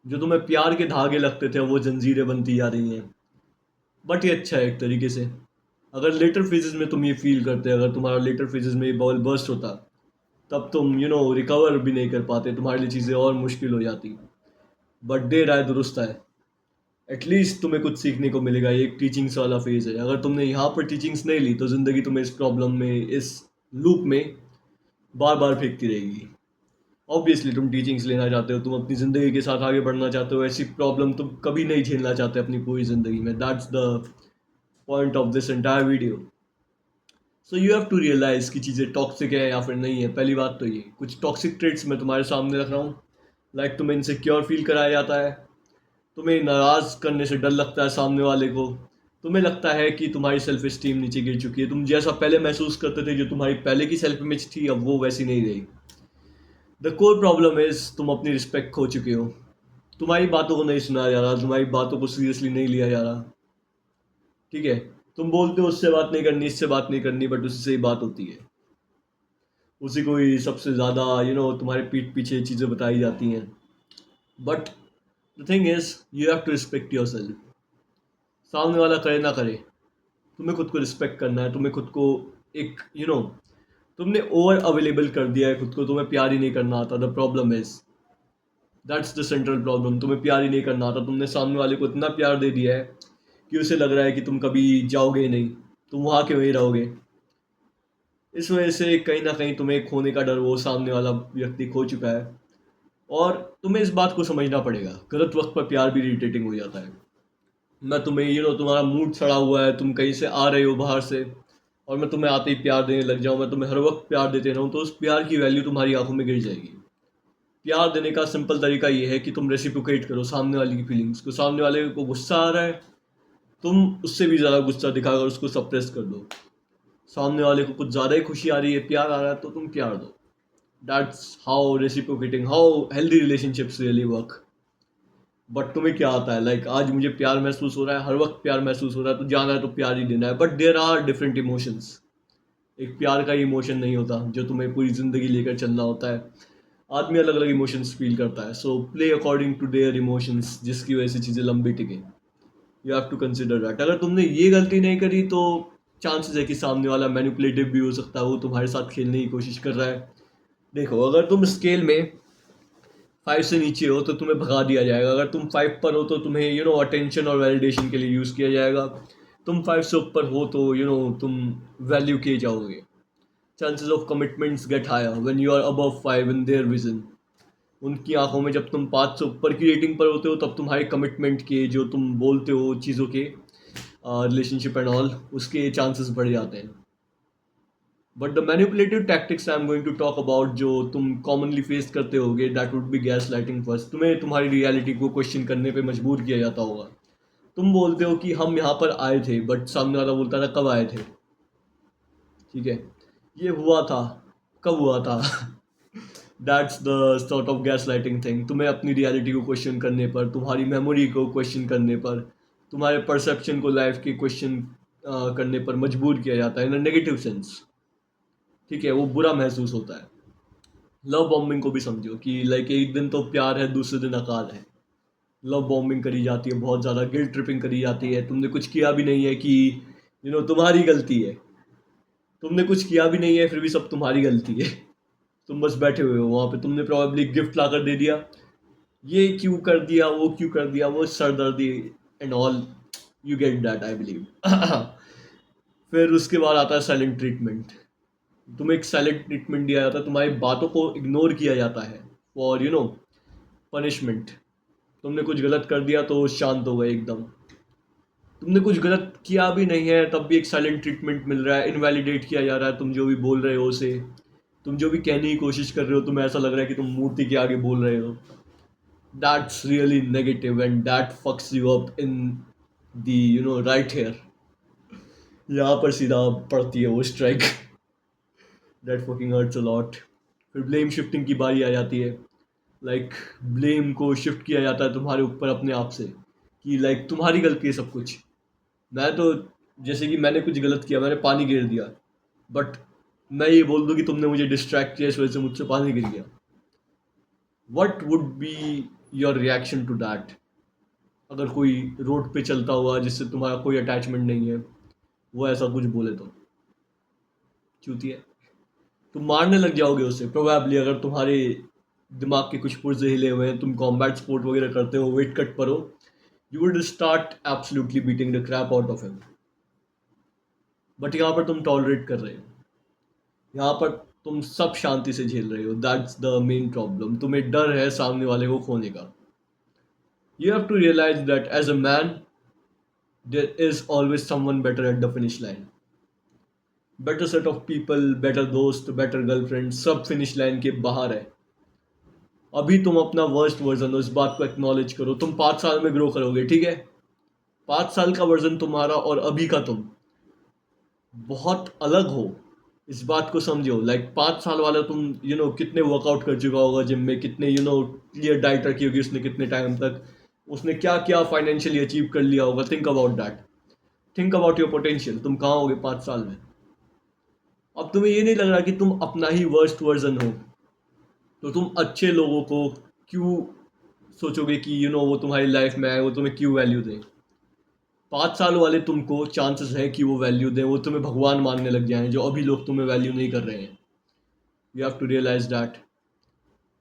जो तुम्हें प्यार के धागे लगते थे वो जंजीरें बनती जा रही हैं। बट ये अच्छा है एक तरीके से। अगर लेटर फेजेस में तुम ये फील करते, अगर तुम्हारा लेटर फेजेस में ये बॉल बर्स्ट होता, तब तुम रिकवर भी नहीं कर पाते, तुम्हारे लिए चीज़ें और मुश्किल हो जाती। बट देर आए दुरुस्त आए। एटलीस्ट तुम्हें कुछ सीखने को मिलेगा। ये एक टीचिंग्स वाला फेज है। अगर तुमने यहाँ पर टीचिंग्स नहीं ली तो ज़िंदगी तुम्हें इस प्रॉब्लम में, इस लूप में बार बार फेंकती रहेगी। ऑब्वियसली तुम टीचिंग्स लेना चाहते हो, तुम अपनी ज़िंदगी के साथ आगे बढ़ना चाहते हो, ऐसी प्रॉब्लम तुम कभी नहीं झेलना चाहते अपनी पूरी ज़िंदगी में। That's the point of this entire video. So you have to realise कि चीज़ें टॉक्सिक है या फिर नहीं है। पहली बात तो ये कुछ टॉक्सिक ट्रेट्स मैं तुम्हारे सामने रख रहा हूँ। लाइक तुम्हें इनसिक्योर फील कराया जाता है, तुम्हें नाराज़ करने से डर लगता है सामने वाले को, तुम्हें लगता है कि तुम्हारी सेल्फ स्टीम नीचे गिर चुकी है, तुम जैसा पहले महसूस करते थे, जो तुम्हारी पहले की सेल्फ इमेज थी अब वो वैसी नहीं रही। द कोर प्रॉब्लम इज तुम अपनी रिस्पेक्ट खो चुके हो। तुम्हारी बातों को नहीं सुना जा रहा, तुम्हारी बातों को सीरियसली नहीं लिया जा रहा। ठीक है, तुम बोलते हो उससे बात नहीं करनी, इससे बात नहीं करनी, बट उससे ही बात होती है। उसी को ही सबसे ज़्यादा तुम्हारे पीठ पीछे चीज़ें बताई जाती हैं। But the thing is you have to respect yourself. सामने वाला करे ना करे, तुम्हें खुद को रिस्पेक्ट करना है। तुम्हें खुद को एक तुमने ओवर अवेलेबल कर दिया है खुद को, तुम्हें प्यार ही नहीं करना आता। The problem is that's the central problem. तुम्हें प्यार ही नहीं करना आता। तुमने सामने वाले को इतना प्यार दे दिया है कि उसे लग रहा है कि तुम कभी जाओगे ही नहीं, तुम वहाँ के वहीं रहोगे। इस वजह से कहीं ना कहीं तुम्हें खोने का डर वो सामने वाला व्यक्ति खो चुका है। और तुम्हें इस बात को समझना पड़ेगा, गलत वक्त पर प्यार भी इरिटेटिंग हो जाता है। मैं तुम्हें तुम्हारा मूड सड़ा हुआ है, तुम कहीं से आ रहे हो बाहर से, और मैं तुम्हें आते ही प्यार देने लग जाऊँ, मैं तुम्हें हर वक्त प्यार देते रहूँ, तो उस प्यार की वैल्यू तुम्हारी आंखों में गिर जाएगी। प्यार देने का सिंपल तरीका ये है कि तुम रेसिप्रोकेट करो सामने वाले की फीलिंग्स को। सामने वाले को गुस्सा आ रहा है, तुम उससे भी ज़्यादा गुस्सा दिखाकर उसको सप्रेस कर दो। सामने वाले को कुछ ज़्यादा ही खुशी आ रही है, प्यार आ रहा है, तो तुम प्यार दो। That's how reciprocating, how healthy relationships really work. But तुम्हें क्या आता है, लाइक आज मुझे प्यार महसूस हो रहा है, हर वक्त प्यार महसूस हो रहा है, तो जाना है तो प्यार ही देना है। But there are different emotions. एक प्यार का इमोशन नहीं होता जो तुम्हें पूरी ज़िंदगी लेकर चलना होता है। आदमी अलग अलग इमोशंस फील करता है। So play according to their emotions, जिसकी वजह से चीज़ें लंबी टिके। You have to consider that. अगर तुमने ये गलती नहीं करी तो चांसेस है कि सामने वाला मैनिपुलेटिव भी हो सकता है, वो तुम्हारे साथ खेलने की कोशिश कर रहा है। देखो, अगर तुम स्केल में 5 से नीचे हो तो तुम्हें भगा दिया जाएगा। अगर तुम 5 पर हो तो तुम्हें अटेंशन और वैलिडेशन के लिए यूज़ किया जाएगा। तुम 5 से ऊपर हो तो तुम वैल्यू किए जाओगे। Chances of commitments get higher when you are above 5 in their vision. उनकी आंखों में जब तुम 5 से ऊपर की रेटिंग पर होते हो, तब तुम्हारे कमिटमेंट के, जो तुम बोलते हो चीज़ों के, रिलेशनशिप एंड ऑल, उसके चांसेस बढ़ जाते हैं। But the manipulative tactics I am going to talk about, जो तुम कॉमनली फेस करते होगे, that would be gaslighting first. तुम्हें तुम्हारी रियलिटी को क्वेश्चन करने पे मजबूर किया जाता होगा। तुम बोलते हो कि हम यहाँ पर आए थे, बट सामने वाला बोलता था कब आए थे। ठीक है, ये हुआ था, कब हुआ था। That's the sort of gas lighting thing. तुम्हें अपनी रियलिटी को क्वेश्चन करने पर, तुम्हारी मेमोरी को क्वेश्चन करने पर, तुम्हारे परसेप्शन को लाइफ के क्वेश्चन करने पर मजबूर किया जाता है इन नेगेटिव सेंस। ठीक है, वो बुरा महसूस होता है। लव बॉम्बिंग को भी समझो कि लाइक एक दिन तो प्यार है, दूसरे दिन अकाल है। लव बॉम्बिंग करी जाती है, बहुत ज़्यादा गिल्ट ट्रिपिंग करी जाती है। तुमने कुछ किया भी नहीं है कि तुम्हारी गलती है। तुमने कुछ किया भी नहीं है, फिर भी सब तुम्हारी गलती है। तुम बस बैठे हुए हो वहाँ पे, तुमने प्रॉब्ली गिफ्ट ला कर दे दिया, ये क्यों कर दिया, वो क्यों कर दिया, वो सरदर्दी and all. You get that I believe. फिर उसके बाद आता है साइलेंट ट्रीटमेंट। तुम्हें एक साइलेंट ट्रीटमेंट दिया जाता है, तुम्हारी बातों को इग्नोर किया जाता है फॉर पनिशमेंट। तुमने कुछ गलत कर दिया तो शांत हो गए एकदम। तुमने कुछ गलत किया भी नहीं है, तब भी एक साइलेंट ट्रीटमेंट मिल रहा है, इनवैलिडेट किया जा रहा है तुम जो भी बोल रहे हो उसे। तुम जो भी कहने की कोशिश कर रहे हो, तुम्हें ऐसा लग रहा है कि तुम मूर्ति के आगे बोल रहे हो। That's really negative and that fucks you up in the right here. यहाँ पर सीधा पड़ती है वो strike. That fucking hurts a lot. फिर ब्लेम शिफ्टिंग की बारी आ जाती है। लाइक ब्लेम को शिफ्ट किया जाता है तुम्हारे ऊपर अपने आप से, कि लाइक तुम्हारी गलती है सब कुछ। मैं तो, जैसे कि मैंने कुछ गलत किया, मैंने पानी गिर दिया, बट मैं ये बोल दूं कि तुमने मुझे डिस्ट्रैक्ट किया, इस वजह से मुझसे पानी गिर गया। What would be your reaction to that. अगर कोई रोड पे चलता हुआ जिससे तुम्हारा कोई अटैचमेंट नहीं है, वो ऐसा कुछ बोले तो चूतिया, तुम मारने लग जाओगे उसे प्रोबेबली। अगर तुम्हारे दिमाग के कुछ पुर्जे हिले हुए हैं, तुम कॉम्बैट स्पोर्ट वगैरह करते हो, वेट कट पर हो, you would start absolutely beating the crap out of him. But यहाँ पर तुम टॉलरेट कर रहे हो, यहाँ पर तुम सब शांति से झेल रहे हो। That's the main problem. तुम्हें डर है सामने वाले को खोने का। You have to realise that as a man there is always someone better at the finish line. Better set of people, better दोस्त, बेटर गर्लफ्रेंड, सब फिनिश लाइन के बाहर है। अभी तुम अपना वर्स्ट वर्जन हो, इस बात को एक्नॉलेज करो। तुम 5 साल में ग्रो करोगे, ठीक है? 5 साल का वर्जन तुम्हारा और अभी का तुम बहुत अलग हो, इस बात को समझो। लाइक 5 साल वाला तुम कितने वर्कआउट कर चुका होगा जिम में, कितने क्लियर डाइट रखी होगी उसने, कितने टाइम तक उसने क्या क्या फाइनेंशियली अचीव कर लिया होगा। Think about that. Think about your potential. तुम कहाँ होगे 5 साल में? अब तुम्हें ये नहीं लग रहा कि तुम अपना ही वर्स्ट वर्जन हो, तो तुम अच्छे लोगों को क्यों सोचोगे कि वो तुम्हारी लाइफ में आए, वो तुम्हें क्यों वैल्यू दें? 5 साल वाले तुमको चांसेस है कि वो वैल्यू दें, वो तुम्हें भगवान मानने लग जाएं, जो अभी लोग तुम्हें वैल्यू नहीं कर रहे हैं। You have to realise that.